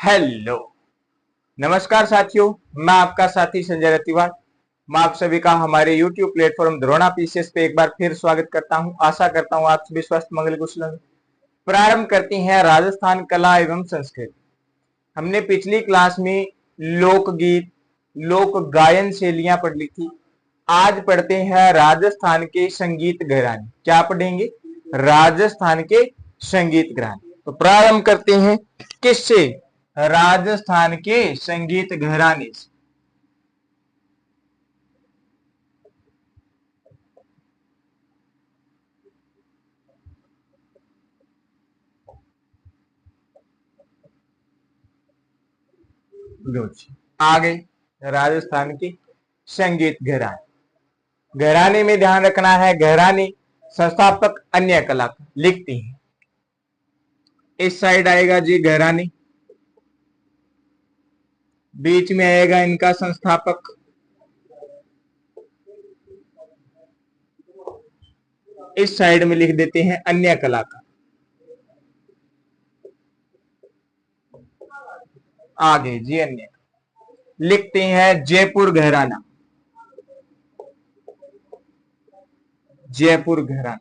Hello, नमस्कार साथियों। मैं आपका साथी संजय रतिवाल। मैं आप सभी का हमारे YouTube प्लेटफॉर्म द्रोणा पीसीएस पे एक बार फिर स्वागत करता हूं। आशा करता हूं आप सभी स्वस्थ मंगल कुशल होंगे। प्रारंभ करते हैं राजस्थान कला एवं संस्कृति। हमने पिछली क्लास में लोकगीत, लोक गायन शैलियां पढ़ ली थी। आज पढ़ते हैं राजस्थान के संगीत घराने। क्या पढ़ेंगे? राजस्थान के संगीत घराने। तो प्रारंभ करते हैं किससे? राजस्थान के संगीत घराने से। आ गई राजस्थान की संगीत घराने। घराने में ध्यान रखना है, घराने संस्थापक अन्य कलाकार लिखती हैं। इस साइड आएगा जी घराने, बीच में आएगा इनका संस्थापक, इस साइड में लिख देते हैं अन्य कलाकार। आगे जी अन्य लिखते हैं जयपुर घराना। जयपुर घराना।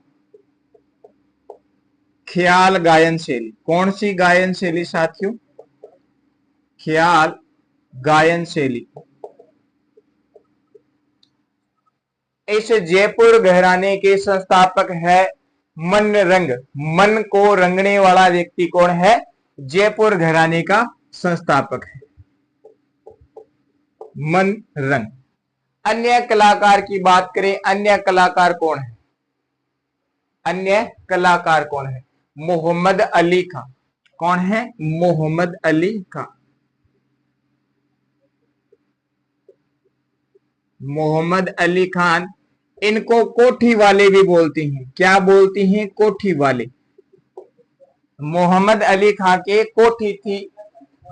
ख्याल गायन शैली। कौन सी गायन शैली साथियों? ख्याल गायन शैली। इस जयपुर घराने के संस्थापक है मन रंग। मन को रंगने वाला व्यक्ति कौन है? जयपुर घराने का संस्थापक है मन रंग। अन्य कलाकार की बात करें, अन्य कलाकार कौन है? अन्य कलाकार कौन है? मोहम्मद अली खां। कौन है? मोहम्मद अली खां। मोहम्मद अली खान, इनको कोठी वाले भी बोलती हैं। क्या बोलती हैं? कोठी वाले। मोहम्मद अली खां के कोठी थी,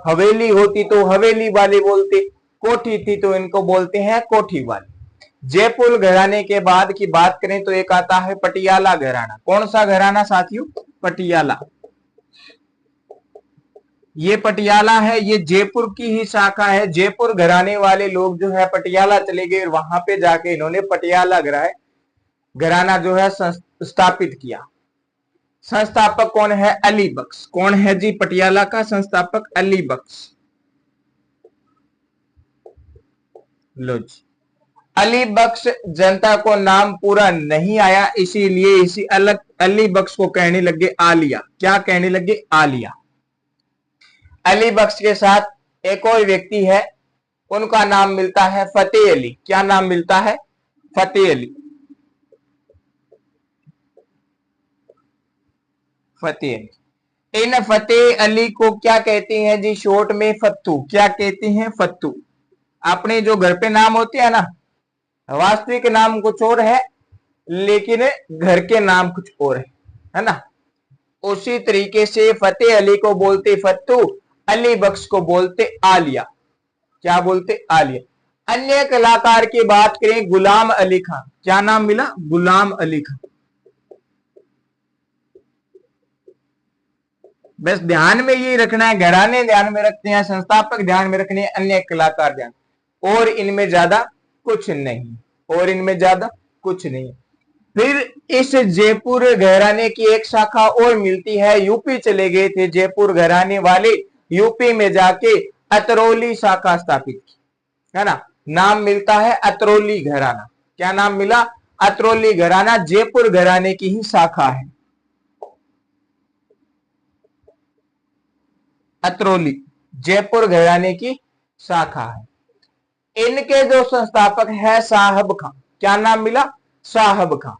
हवेली होती तो हवेली वाले बोलते, कोठी थी तो इनको बोलते हैं कोठी वाले। जयपुर घराने के बाद की बात करें तो एक आता है पटियाला घराना। कौन सा घराना साथियों? पटियाला। ये पटियाला है, ये जयपुर की ही शाखा है। जयपुर घराने वाले लोग जो है पटियाला चले गए और वहां पे जाके इन्होंने पटियाला घराना जो है स्थापित किया। संस्थापक कौन है? अली बख्श। कौन है जी पटियाला का संस्थापक? अली बख्श। लो जी, अली बख्श जनता को नाम पूरा नहीं आया, इसीलिए इसी अलग अली बख्श को कहने लगे आलिया। क्या कहने लगे? आलिया। अली बख्श के साथ एक और व्यक्ति है, उनका नाम मिलता है फतेह अली। क्या नाम मिलता है? फतेह अली। फतेह अली। इन फतेह अली को क्या कहते हैं जी? शॉर्ट में फत्तू। क्या कहते हैं? फत्तू। अपने जो घर पे नाम होते हैं ना, वास्तविक नाम कुछ और है लेकिन घर के नाम कुछ और है ना। उसी तरीके से फतेह अली को बोलते फत्तू, अली बख्श को बोलते आलिया। क्या बोलते? आलिया। अन्य कलाकार की बात करें, गुलाम अली खान। क्या नाम मिला? गुलाम अली खान। बस ध्यान में यही रखना है, घराने ध्यान में रखते हैं, संस्थापक ध्यान में रखने हैं, अन्य कलाकार ध्यान, और इनमें ज्यादा कुछ नहीं, और इनमें ज्यादा कुछ नहीं। फिर इस जयपुर घराने की एक शाखा और मिलती है। यूपी चले गए थे जयपुर घराने वाले, यूपी में जाके अतरौली शाखा स्थापित की, है ना। नाम मिलता है अतरौली घराना। क्या नाम मिला? अतरौली घराना जयपुर घराने की ही शाखा है। अतरौली जयपुर घराने की शाखा है। इनके जो संस्थापक है साहब खां। क्या नाम मिला? साहब खां।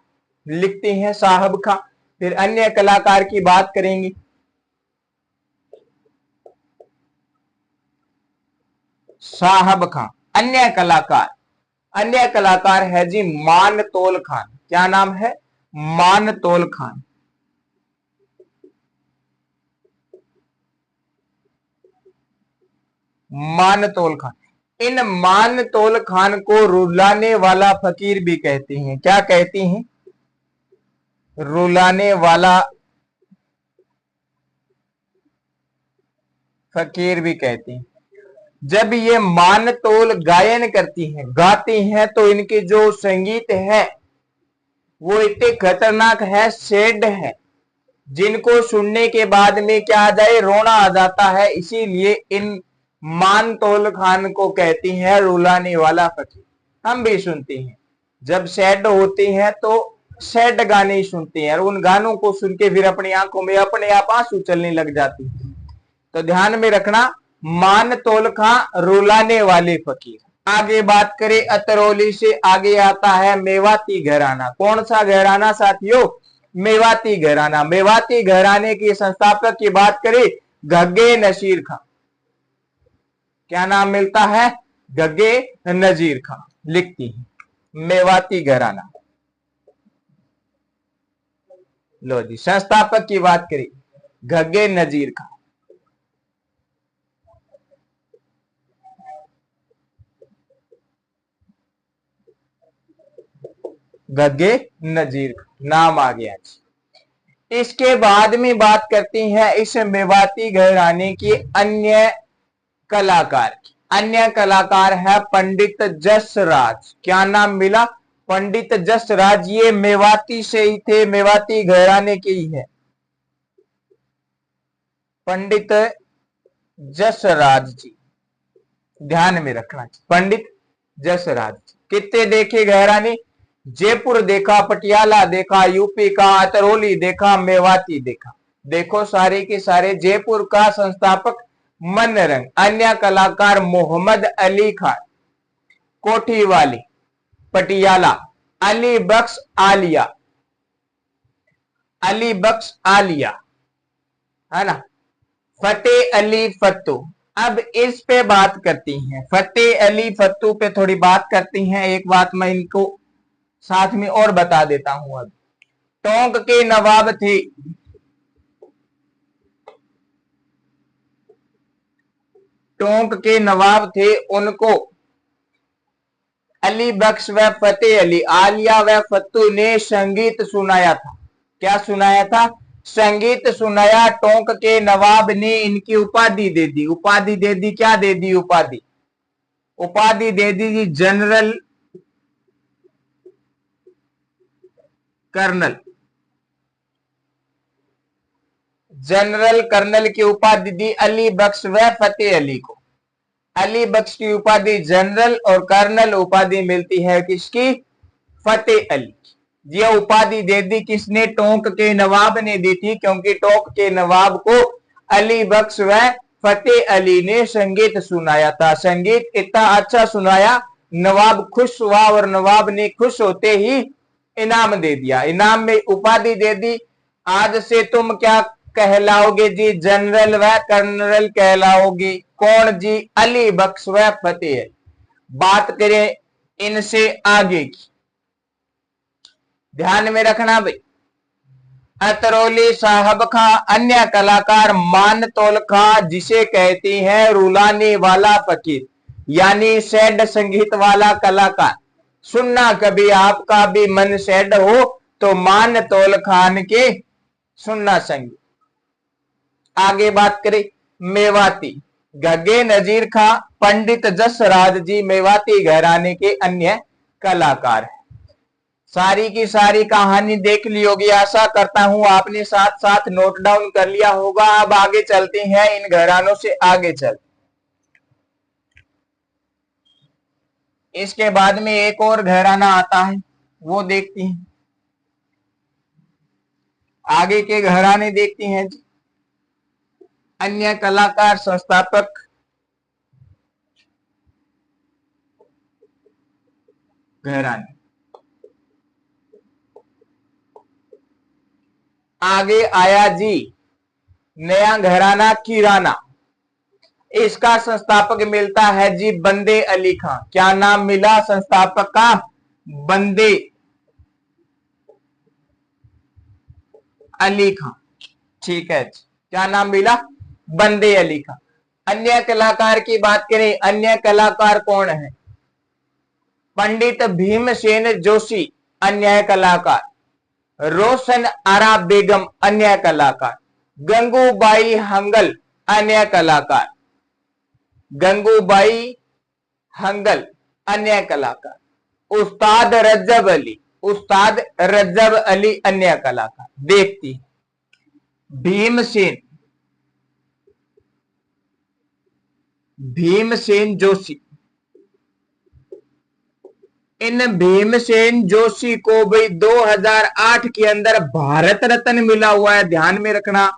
लिखते हैं साहब खां। फिर अन्य कलाकार की बात करेंगे, साहब खां। अन्य कलाकार, अन्य कलाकार है जी मानतोल खान। क्या नाम है? मानतोल खान। मानतोल खान। इन मानतोल खान को रुलाने वाला फकीर भी कहते हैं। क्या कहती हैं? रुलाने वाला फकीर भी कहती हैं। जब ये मान तोल गायन करती हैं, गाती हैं, तो इनके जो संगीत है वो इतने खतरनाक है, सैड है, जिनको सुनने के बाद में क्या आ जाए, रोना आ जाता है। इसीलिए इन मान तौल खान को कहती हैं रुलाने वाला फकीर। हम भी सुनते हैं, जब सैड होती हैं तो सैड गाने ही सुनते हैं, और उन गानों को सुन के फिर अपनी आंखों में अपने आप आंसू चलने लग जाती है। तो ध्यान में रखना, मान तौल खां रुलाने वाले फकीर। आगे बात करें अतरौली से, आगे आता है मेवाती घराना। कौन सा घराना साथियों? मेवाती घराना। मेवाती घराने के संस्थापक की बात करें घग्गे नसीर खां। क्या नाम मिलता है? घग्गे नजीर खां लिखती है मेवाती घराना। लो जी, संस्थापक की बात करें घग्गे नजीर खां। घग्गे नजीर नाम आ गया। इसके बाद में बात करती हैं इस मेवाती घराने की अन्य कलाकार की। अन्य कलाकार है पंडित जसराज। क्या नाम मिला? पंडित जसराज। ये मेवाती से ही थे, मेवाती घराने के ही है पंडित जसराज जी। ध्यान में रखना, पंडित जसराज। कितने देखे घराने? जयपुर देखा, पटियाला देखा, यूपी का अतरौली देखा, मेवाती देखा। देखो सारे के सारे। जयपुर का संस्थापक मनरंग। अन्य कलाकार मोहम्मद अली खान कोठीवाली, पटियाला। अली बख्श आलिया, अली बख्श आलिया है ना। फतेह अली फत्तू। अब इस पे बात करती हैं, फतेह अली फत्तू पे थोड़ी बात करती हैं। एक बात मैं इनको साथ में और बता देता हूं। अब टोंक के नवाब थे, टोंक के नवाब थे, उनको अली बख्श व फतेह अली, आलिया व फत्तू ने संगीत सुनाया था। क्या सुनाया था? संगीत सुनाया। टोंक के नवाब ने इनकी उपाधि दे दी। उपाधि दे दी, क्या दे दी? उपाधि। उपाधि दे दी जनरल कर्नल। जनरल कर्नल की उपाधि दी अली बख्श व फतेह अली को। अली बख्श की उपाधि जनरल और कर्नल उपाधि मिलती है किसकी? फतेह अली। यह उपाधि दे दी किसने? टोंक के नवाब ने दी थी, क्योंकि टोंक के नवाब को अली बख्श व फतेह अली ने संगीत सुनाया था। संगीत इतना अच्छा सुनाया, नवाब खुश हुआ, और नवाब ने खुश होते ही इनाम दे दिया। इनाम में उपाधि दे दी, आज से तुम क्या कहलाओगे जी? जनरल व कर्नल कहलाओगे। कौन जी? अली बख्श व फतेह। बात करें इनसे आगे की, ध्यान में रखना भाई। अतरौली साहब का अन्य कलाकार मान तौल खां, जिसे कहती हैं रुलाने वाला फकीर, यानी सैड संगीत वाला कलाकार। सुनना, कभी आपका भी मन सैड हो तो मान तौल खान के सुनना संगीत। आगे बात करें मेवाती, घग्गे नजीर खां, पंडित जसराज जी मेवाती घराने के अन्य कलाकार हैं। सारी की सारी कहानी देख ली होगी, आशा करता हूं आपने साथ साथ नोट डाउन कर लिया होगा। अब आगे चलते हैं, इन घरानों से आगे चल। इसके बाद में एक और घराना आता है, वो देखती हैं। आगे के घराने देखती हैं जी। अन्य कलाकार संस्थापक घराने। आगे आया जी नया घराना किराना। इसका संस्थापक मिलता है जी बंदे अली खां। क्या नाम मिला संस्थापक का? बंदे अली खां। ठीक है जी, क्या नाम मिला? बंदे अली खां। अन्य कलाकार की बात करें, अन्य कलाकार कौन है? पंडित भीमसेन जोशी अन्य कलाकार, रोशन आरा बेगम अन्य कलाकार, गंगूबाई हंगल अन्य कलाकार। गंगूबाई हंगल अन्य कलाकार। उस्ताद रज्जब अली, उस्ताद रज्जब अली अन्य कलाकार। देखती भीमसेन, भीमसेन जोशी। इन भीमसेन जोशी को भाई 2008 के अंदर भारत रत्न मिला हुआ है, ध्यान में रखना।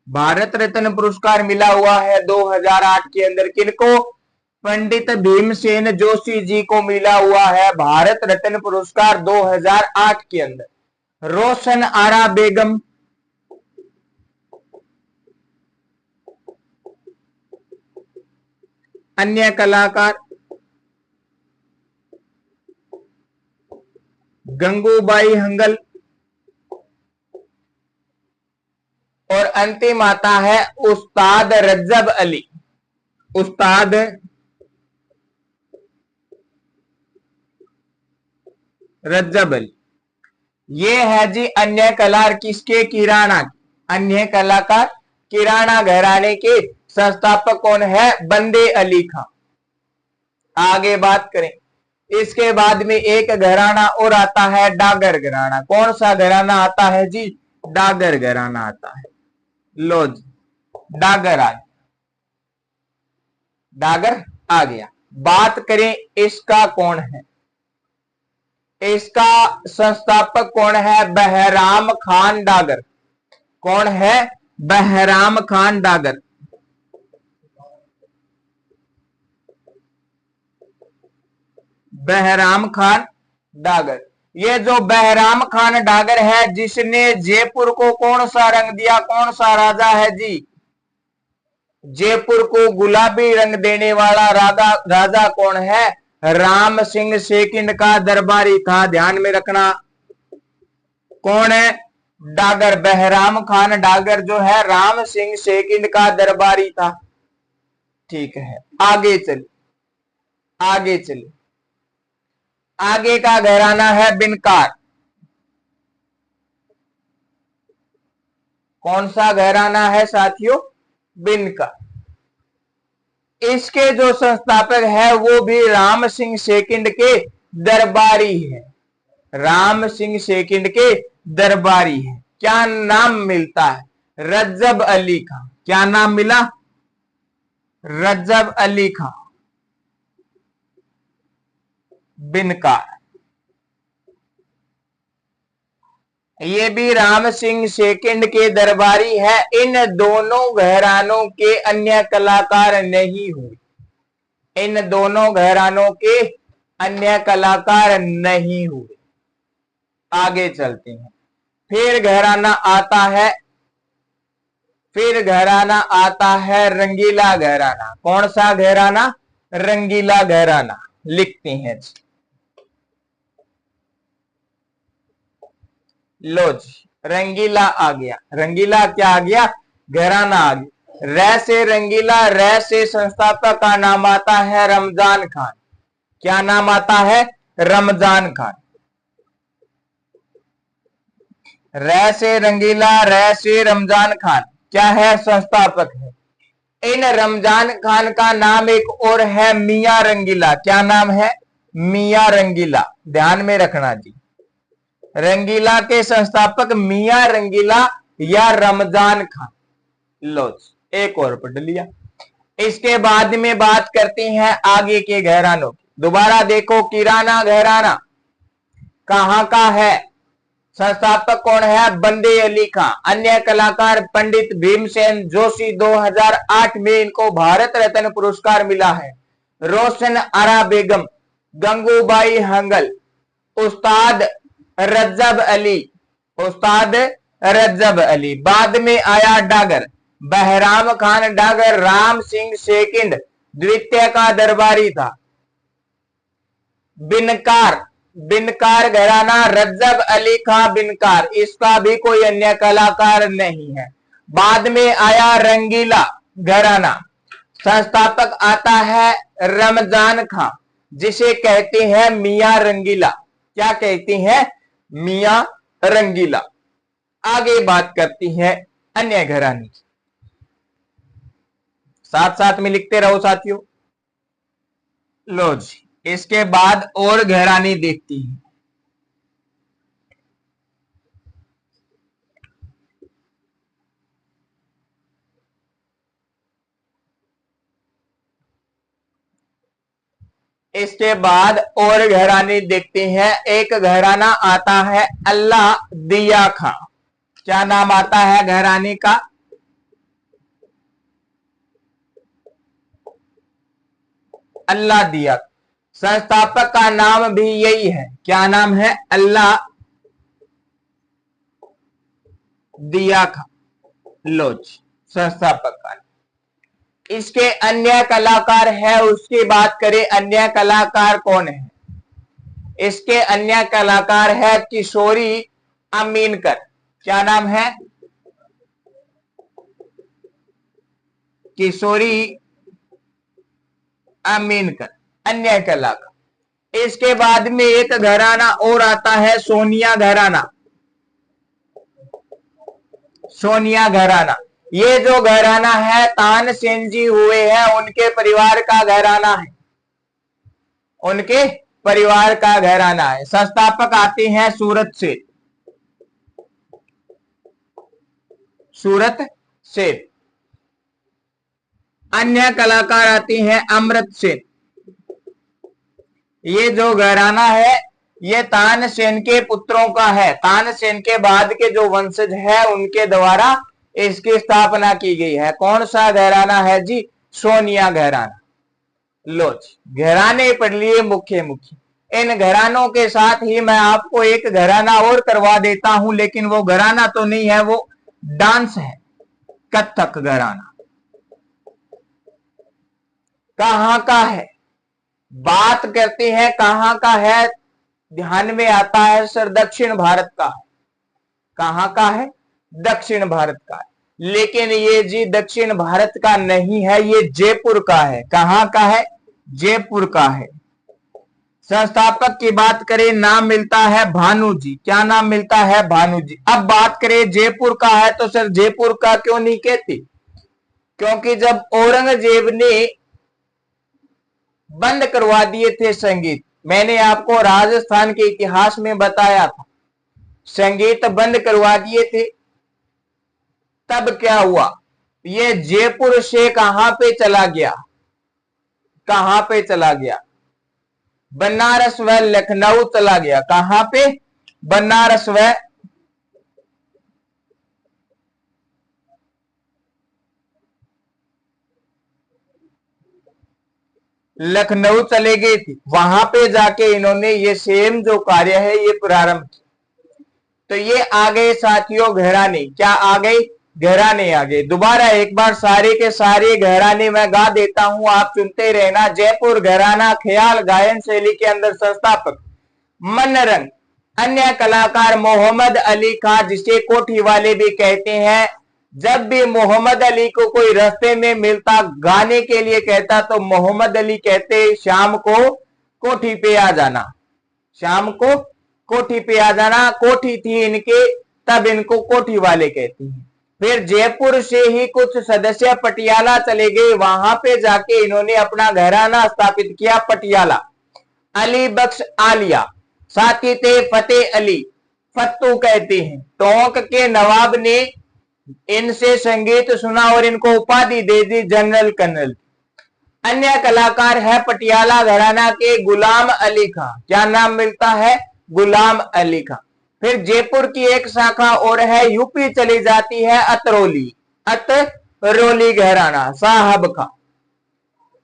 भारत रत्न पुरस्कार मिला हुआ है 2008 के अंदर। किनको? पंडित भीमसेन जोशी जी को मिला हुआ है भारत रत्न पुरस्कार 2008 के अंदर। रोशन आरा बेगम, अन्य कलाकार। गंगूबाई हंगल और अंतिम आता है उस्ताद रज्जब अली, उस्ताद रज्जब अली। ये है जी अन्य कलाकार किसके? किराना। अन्य कलाकार किराना घराने के संस्थापक कौन है? बंदे अली खां। आगे बात करें, इसके बाद में एक घराना और आता है डागर घराना। कौन सा घराना आता है जी? डागर घराना आता है। लो जी, डागर आ गया, डागर आ गया। बात करें इसका कौन है? इसका संस्थापक कौन है? बहराम खान डागर। कौन है? बहराम खान डागर। बहराम खान डागर। ये जो बहराम खान डागर है, जिसने जयपुर को कौन सा रंग दिया? कौन सा राजा है जी? जयपुर को गुलाबी रंग देने वाला राजा कौन है? राम सिंह सेकंड का दरबारी था, ध्यान में रखना। कौन है? डागर। बहराम खान डागर जो है राम सिंह सेकंड का दरबारी था। ठीक है, आगे चलिए, आगे चलिए। आगे का घराना है बिनकार। कौन सा घराना है साथियों? बिनकार। इसके जो संस्थापक है वो भी राम सिंह सेकंड के दरबारी है। राम सिंह सेकंड के दरबारी है। क्या नाम मिलता है? रज्जब अली खां। क्या नाम मिला? रज्जब अली खां। बिनकार। ये भी राम सिंह सेकंड के दरबारी है। इन दोनों घरानों के अन्य कलाकार नहीं हुए। इन दोनों घरानों के अन्य कलाकार नहीं हुए। आगे चलते हैं। फिर घराना आता है, फिर घराना आता है रंगीला घराना। कौन सा घराना? रंगीला घराना। लिखते हैं, लो जी, रंगीला आ गया। रंगीला क्या आ गया? घराना आ गया। रै से रंगीला, रै से संस्थापक का नाम आता है रमजान खान। क्या नाम आता है? रमजान खान। रै से रंगीला, रै से रमजान खान क्या है? संस्थापक है। इन रमजान खान का नाम एक और है मियां रंगीला। क्या नाम है? मियां रंगीला। ध्यान में रखना जी, रंगीला के संस्थापक मियां रंगीला या रमजान खान। लो एक और पढ़ लिया। इसके बाद में बात करते हैं आगे के घरानों की। दोबारा देखो, किराना घराना कहां का है? संस्थापक कौन है? बंदे अली खां। अन्य कलाकार पंडित भीमसेन जोशी। 2008 में इनको भारत रत्न पुरस्कार मिला है। रोशन आरा बेगम, गंगूबाई हंगल, उस्ताद रज्जब अली, उस्ताद रज्जब अली। बाद में आया डागर। बहराम खान डागर राम सिंह सेकंड द्वितीय का दरबारी था। बिनकार, बिनकार घराना रज्जब अली खां बिनकार। इसका भी कोई अन्य कलाकार नहीं है। बाद में आया रंगीला घराना। संस्थापक आता है रमजान खां, जिसे कहते हैं मियां रंगीला। क्या कहते हैं? मियां रंगीला। आगे बात करती है अन्य घराने की। साथ साथ में लिखते रहो साथियों। लो जी, इसके बाद और घराने देखती हैं। इसके बाद और घराने देखते हैं। एक घराना आता है अल्लाह दिया खां। क्या नाम आता है घराने का? अल्लाह दिया। संस्थापक का नाम भी यही है। क्या नाम है? अल्लाह दिया खां। लो जी, संस्थापक का। इसके अन्य कलाकार है, उसकी बात करें। अन्य कलाकार कौन है? इसके अन्य कलाकार है किशोरी अमीनकर। क्या नाम है? किशोरी अमीनकर अन्य कलाकार। इसके बाद में एक घराना और आता है सोनिया घराना। सोनिया घराना, ये जो घराना है तानसेन जी हुए हैं उनके परिवार का घराना है। उनके परिवार का घराना है। संस्थापक आते हैं सूरत से। सूरत से। अन्य कलाकार आते हैं अमृत सेन। ये जो घराना है ये तानसेन के पुत्रों का है। तानसेन के बाद के जो वंशज है उनके द्वारा इसकी स्थापना की गई है। कौन सा घराना है जी? सोनिया घराना। लो जी, घराने पढ़ लिए मुख्य मुख्य। इन घरानों के साथ ही मैं आपको एक घराना और करवा देता हूं, लेकिन वो घराना तो नहीं है, वो डांस है। कथक घराना कहां का है? बात करते हैं कहां का है। ध्यान में आता है सर दक्षिण भारत का है। कहां का है? दक्षिण भारत का है। लेकिन ये जी दक्षिण भारत का नहीं है, ये जयपुर का है। कहां का है? जयपुर का है। संस्थापक की बात करें, नाम मिलता है भानु जी। क्या नाम मिलता है? भानु जी। अब बात करें जयपुर का है तो सर जयपुर का क्यों नहीं कहते? क्योंकि जब औरंगजेब ने बंद करवा दिए थे संगीत, मैंने आपको राजस्थान के इतिहास में बताया था, संगीत बंद करवा दिए थे, तब क्या हुआ? ये जयपुर से कहां पे चला गया? कहां पे चला गया? बनारस व लखनऊ चला गया। कहां पे? बनारस व लखनऊ चले गए थे। वहां पे जाके इन्होंने ये सेम जो कार्य है ये प्रारंभ किया। तो ये आ गए साथियों घराने। क्या आ गए? घराने आ गए। दोबारा एक बार सारे के सारे घराने मैं गा देता हूं, आप सुनते रहना। जयपुर घराना ख्याल गायन शैली के अंदर संस्थापक मनरंग। अन्य कलाकार मोहम्मद अली खां, जिसे कोठी वाले भी कहते हैं। जब भी मोहम्मद अली को कोई रास्ते में मिलता, गाने के लिए कहता, तो मोहम्मद अली कहते शाम को कोठी पे आ जाना। शाम को कोठी पे आ जाना। कोठी थी इनके, तब इनको कोठी वाले कहती हैं। फिर जयपुर से ही कुछ सदस्य पटियाला चले गए। वहां पे जाके इन्होंने अपना घराना स्थापित किया पटियाला। अली बख्श आलिया, साथी थे फतेह अली, फत्तू कहते हैं। टोंक के नवाब ने इनसे संगीत सुना और इनको उपाधि दे दी जनरल कर्नल। अन्य कलाकार है पटियाला घराना के गुलाम अली खां। क्या नाम मिलता है? गुलाम अली खां। फिर जयपुर की एक शाखा और है, यूपी चली जाती है, अतरौली। अतरौली घराना साहब खां।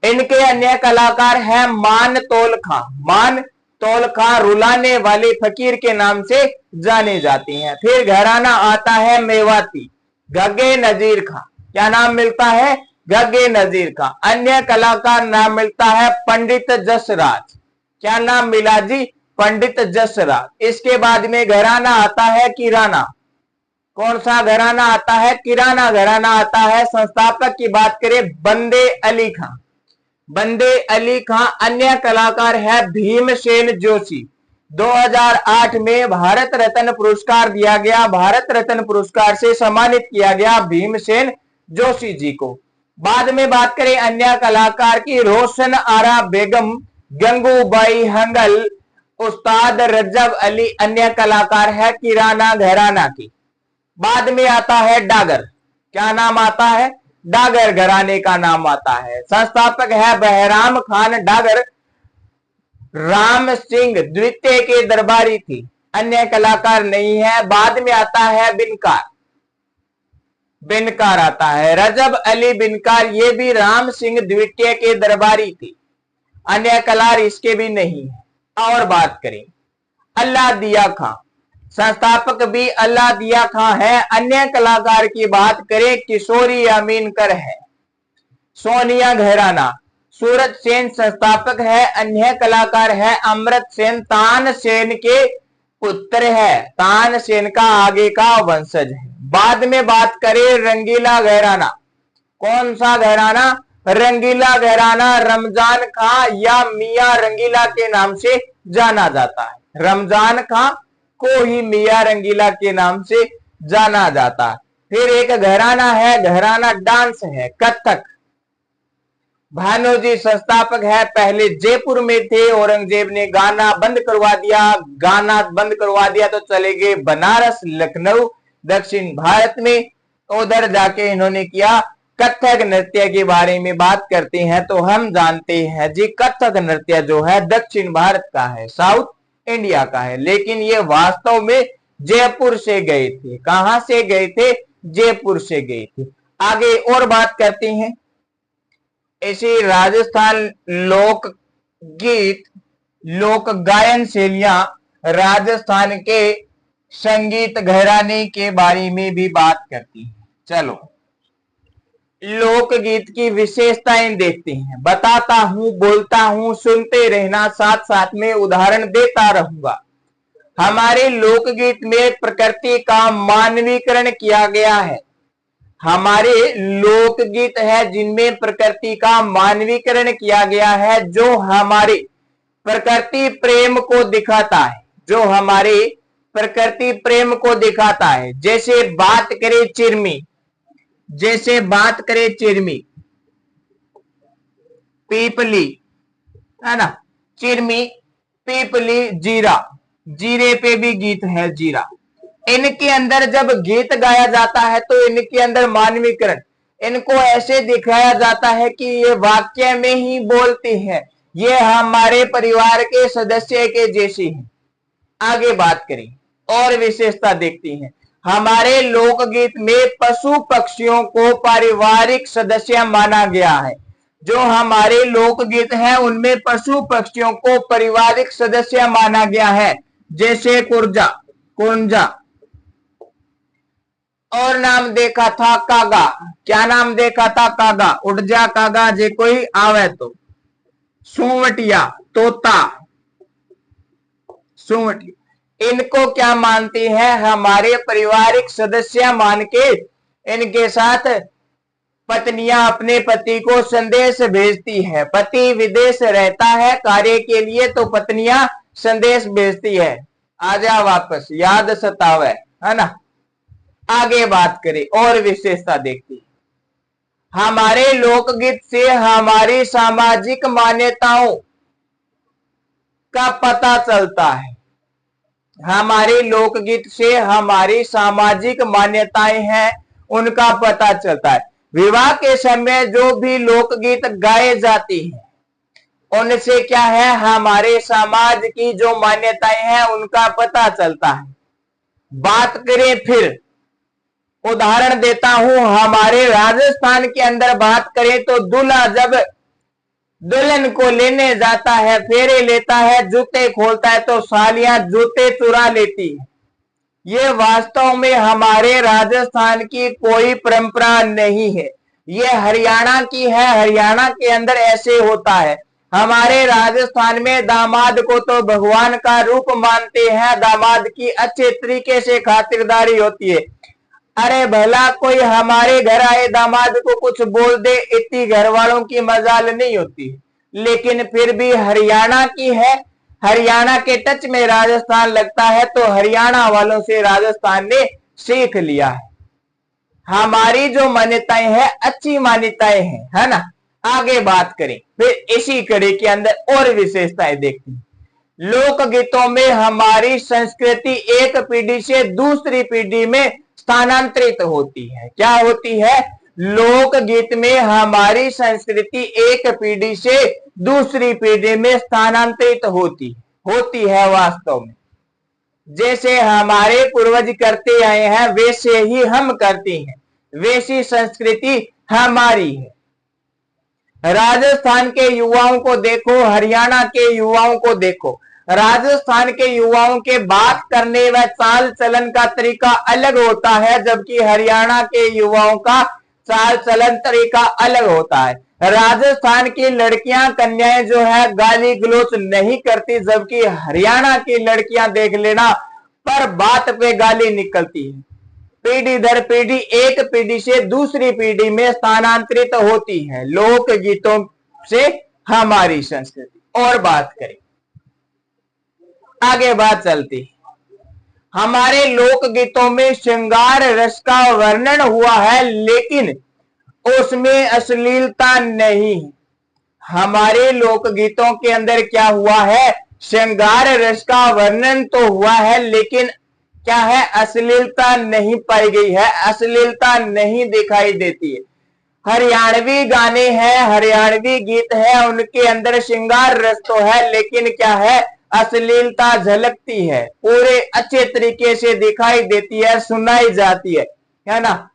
इनके अन्य कलाकार है मान तौल खां। मान तौल खां रुलाने वाले फकीर के नाम से जाने जाते हैं। फिर घराना आता है मेवाती, गगे नजीर खां। क्या नाम मिलता है? गगे नजीर खां। अन्य कलाकार नाम मिलता है पंडित जसराज। क्या नाम मिला जी? पंडित जसराज। इसके बाद में घराना आता है किराना। कौन सा घराना आता है? किराना घराना आता है। संस्थापक की बात करें बंदे अली खां। बंदे अली खां। अन्य कलाकार है भीमसेन जोशी। 2008 में भारत रत्न पुरस्कार दिया गया। भारत रत्न पुरस्कार से सम्मानित किया गया भीमसेन जोशी जी को। बाद में बात करें अन्य कलाकार की, रोशन आरा बेगम, गंगूबाई हंगल, उस्ताद रजब अली। अन्य कलाकार है किराना घराना की। बाद में आता है डागर। क्या नाम आता है? डागर घराने का नाम आता है। संस्थापक है बहराम खान डागर, राम सिंह द्वितीय के दरबारी थी। अन्य कलाकार नहीं है। बाद में आता है बिनकार। बिनकार आता है रजब अली बिनकार, ये भी राम सिंह द्वितीय के दरबारी थी। अन्य कलाकार इसके भी नहीं है। और बात करें अल्लाह दिया खां, संस्थापक भी अल्लाह दिया खां है। अन्य कलाकार की बात करें किशोरी अमीनकर है। सोनिया घराना, सूरज सेन संस्थापक है। अन्य कलाकार है अमृत सेन, तानसेन के पुत्र है। तानसेन का आगे का वंशज है। बाद में बात करें रंगीला घराना। कौन सा घराना? रंगीला घराना रमजान खां या मियां रंगीला के नाम से जाना जाता है। रमजान खां को ही मियां रंगीला के नाम से जाना जाता है। फिर एक घराना है, घराना डांस है, कथक। भानोजी संस्थापक है, पहले जयपुर में थे, औरंगजेब ने गाना बंद करवा दिया तो चले गए बनारस, लखनऊ, दक्षिण भारत में। उधर जाके इन्होंने किया कथक नृत्य के बारे में बात करते हैं तो हम जानते हैं जी कथक नृत्य जो है दक्षिण भारत का है, साउथ इंडिया का है, लेकिन ये वास्तव में जयपुर से गए थे। कहां से गए थे? जयपुर से गए थे। आगे और बात करते हैं। ऐसी राजस्थान लोक गीत, लोक गायन शैलियां, राजस्थान के संगीत घराने के बारे में भी बात करती है। चलो लोकगीत की विशेषताएं देखते हैं। बताता हूं, बोलता हूं, सुनते रहना, साथ साथ में उदाहरण देता रहूंगा। हमारे लोकगीत में प्रकृति का मानवीकरण किया गया है। हमारे लोकगीत है जिनमें प्रकृति का मानवीकरण किया गया है, जो हमारे प्रकृति प्रेम को दिखाता है, जो हमारे प्रकृति प्रेम को दिखाता है। जैसे बात करें चिरमी, जैसे बात करें चिरमी, पीपली, है ना, चिरमी, पीपली, जीरा, जीरे पे भी गीत है जीरा। इनके अंदर जब गीत गाया जाता है तो इनके अंदर मानवीकरण, इनको ऐसे दिखाया जाता है कि ये वाक्य में ही बोलते हैं, ये हमारे परिवार के सदस्य के जैसे हैं। आगे बात करें और विशेषता देखते हैं। हमारे लोकगीत में पशु पक्षियों को पारिवारिक सदस्य माना गया है। जो हमारे लोकगीत हैं उनमें पशु पक्षियों को पारिवारिक सदस्य माना गया है। जैसे कुर्जा, कुंजा, और नाम देखा था कागा। क्या नाम देखा था? कागा। उठ जा कागा जे कोई आवे तो। सुवटिया, तोता, सुवटिया, इनको क्या मानती है? हमारे पारिवारिक सदस्य मान के इनके साथ पत्नियां अपने पति को संदेश भेजती है। पति विदेश रहता है कार्य के लिए तो पत्नियां संदेश भेजती है, आजा वापस, याद सतावे, है ना। आगे बात करें और विशेषता देखती। हमारे लोकगीत से हमारी सामाजिक मान्यताओं का पता चलता है। हमारे लोकगीत से हमारी सामाजिक मान्यताएं हैं उनका पता चलता है। विवाह के समय जो भी लोकगीत गाए जाते हैं उनसे क्या है? हमारे समाज की जो मान्यताएं हैं उनका पता चलता है। बात करें फिर, उदाहरण देता हूं, हमारे राजस्थान के अंदर बात करें तो दूल्हा जब दुल्हन को लेने जाता है, फेरे लेता है, जूते खोलता है तो सालियां जूते चुरा लेती है। ये वास्तव में हमारे राजस्थान की कोई परंपरा नहीं है, ये हरियाणा की है। हरियाणा के अंदर ऐसे होता है। हमारे राजस्थान में दामाद को तो भगवान का रूप मानते हैं, दामाद की अच्छे तरीके से खातिरदारी होती है। अरे भला कोई हमारे घर आए दामाद को कुछ बोल दे, इतनी घर वालों की मजाल नहीं होती। लेकिन फिर भी हरियाणा की है, हरियाणा के टच में राजस्थान लगता है तो हरियाणा वालों से राजस्थान ने सीख लिया है। हमारी जो मान्यताएं हैं अच्छी मान्यताएं हैं, है ना। आगे बात करें, फिर इसी कड़ी के अंदर और विशेषताएं देखते हैं। लोकगीतों में हमारी संस्कृति एक पीढ़ी से दूसरी पीढ़ी में स्थानांतरित होती है। क्या होती है? लोकगीत में हमारी संस्कृति एक पीढ़ी से दूसरी पीढ़ी में स्थानांतरित होती है। वास्तव में जैसे हमारे पूर्वज करते आए हैं वैसे ही हम करते हैं, वैसी संस्कृति हमारी है। राजस्थान के युवाओं को देखो, हरियाणा के युवाओं को देखो। राजस्थान के युवाओं के बात करने व चाल चलन का तरीका अलग होता है, जबकि हरियाणा के युवाओं का चाल चलन तरीका अलग होता है। राजस्थान की लड़कियां, कन्याएं जो है गाली गलौज नहीं करती, जबकि हरियाणा की लड़कियां देख लेना पर बात पे गाली निकलती है। पीढ़ी दर पीढ़ी एक पीढ़ी से दूसरी पीढ़ी में स्थानांतरित होती है लोकगीतों से हमारी संस्कृति। और बात करें, आगे बात चलती, हमारे लोकगीतों में श्रृंगार रस का वर्णन हुआ है, लेकिन उसमें अश्लीलता नहीं। हमारे लोकगीतों के अंदर क्या हुआ है? श्रृंगार रस का वर्णन तो हुआ है, लेकिन क्या है? अश्लीलता नहीं पाई गई है, अश्लीलता नहीं दिखाई देती है। हरियाणवी गाने हैं, हरियाणवी गीत है, उनके अंदर श्रृंगार रस तो है, लेकिन क्या है? अश्लीलता झलकती है, पूरे अच्छे तरीके से दिखाई देती है, सुनाई जाती है ना।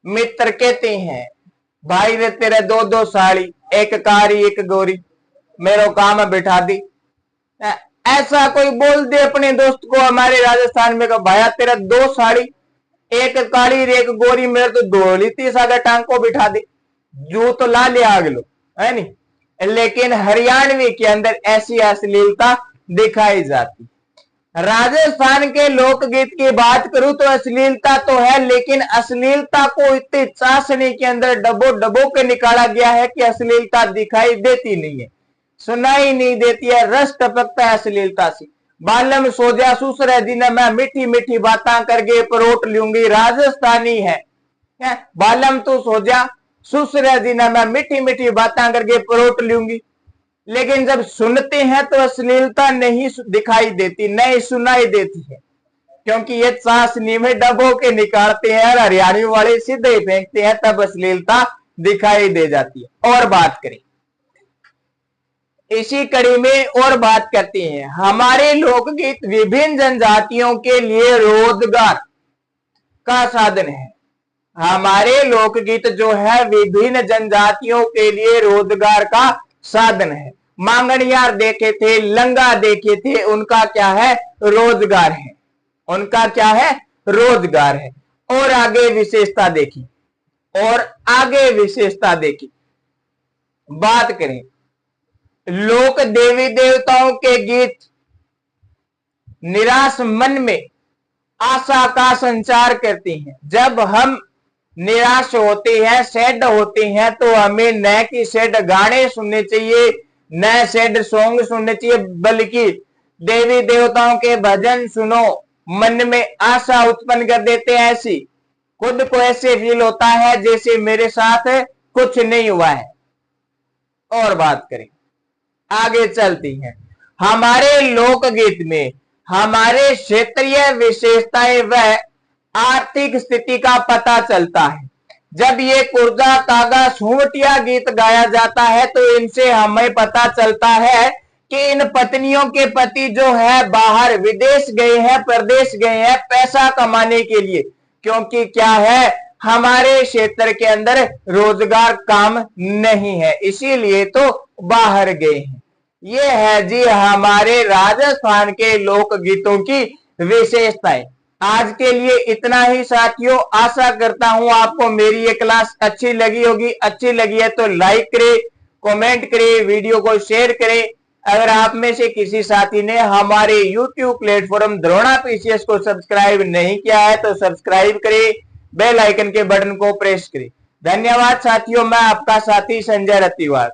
मित्र कहते हैं, भाई रे तेरे दो दो साड़ी, एक कारी एक गोरी, मेरो काम बिठा दी। ऐसा कोई बोल दे अपने दोस्त को हमारे राजस्थान में, भाया तेरा दो साड़ी, एक काली एक गोरी, मेरे तो दो लीती सागर टांग को बिठा दे, जू तो ला ले आग लो, है नी। लेकिन हरियाणवी के अंदर ऐसी अश्लीलता दिखाई जाती। राजस्थान के लोकगीत की बात करूं तो अश्लीलता तो है, लेकिन अश्लीलता को इतनी चाशनी के अंदर डबो डबो के निकाला गया है कि अश्लीलता दिखाई देती नहीं है, सुनाई नहीं देती है, रस टपकता है अश्लीलता से। बालम सो जा सुसरे दिन मैं मीठी मीठी बातें करके परोट लूंगी, राजस्थानी है। बालम तू सो जा सुसरे दिन मैं मीठी मीठी बातें करके परोट लूंगी, लेकिन जब सुनते हैं तो अश्लीलता नहीं दिखाई देती, नहीं सुनाई देती है, क्योंकि ये चाशनी में डबो के निकालते हैं और हरियाणवी वाले सीधे फेंकते हैं, तब अश्लीलता दिखाई दे जाती है। और बात करें, इसी कड़ी में और बात करते हैं, हमारे लोकगीत विभिन्न जनजातियों के लिए रोजगार का साधन है। हमारे लोकगीत जो है विभिन्न जनजातियों के लिए रोजगार का साधन है। मांगणियार देखे थे, लंगा देखे थे, उनका क्या है? रोजगार है, उनका क्या है? रोजगार है। और आगे विशेषता देखी, और आगे विशेषता देखी, बात करें, लोक देवी देवताओं के गीत निराश मन में आशा का संचार करते हैं। जब हम निराश होते हैं, सैड होते हैं, तो हमें नए की सैड गाने सुनने चाहिए, नए सैड सॉन्ग सुनने चाहिए, बल्कि देवी देवताओं के भजन सुनो, मन में आशा उत्पन्न कर देते हैं। ऐसी खुद को ऐसे फील होता है जैसे मेरे साथ कुछ नहीं हुआ है। और बात करें, आगे चलती हैं, हमारे लोकगीत में हमारे क्षेत्रीय विशेषताएं व आर्थिक स्थिति का पता चलता है। जब ये कुर्जा कागा सूमटिया गीत गाया जाता है तो इनसे हमें पता चलता है कि इन पत्नियों के पति जो है बाहर विदेश गए हैं, प्रदेश गए हैं पैसा कमाने के लिए, क्योंकि क्या है? हमारे क्षेत्र के अंदर रोजगार काम नहीं है, इसीलिए तो बाहर गए हैं। ये है जी हमारे राजस्थान के लोकगीतों की विशेषताएं। आज के लिए इतना ही साथियों, आशा करता हूं आपको मेरी ये क्लास अच्छी लगी होगी। अच्छी लगी है तो लाइक करें, कमेंट करें, वीडियो को शेयर करें। अगर आप में से किसी साथी ने हमारे YouTube प्लेटफॉर्म द्रोणा पीसीएस को सब्सक्राइब नहीं किया है तो सब्सक्राइब करें, बेल आइकन के बटन को प्रेस करें। धन्यवाद साथियों, मैं आपका साथी संजय रतिवाल।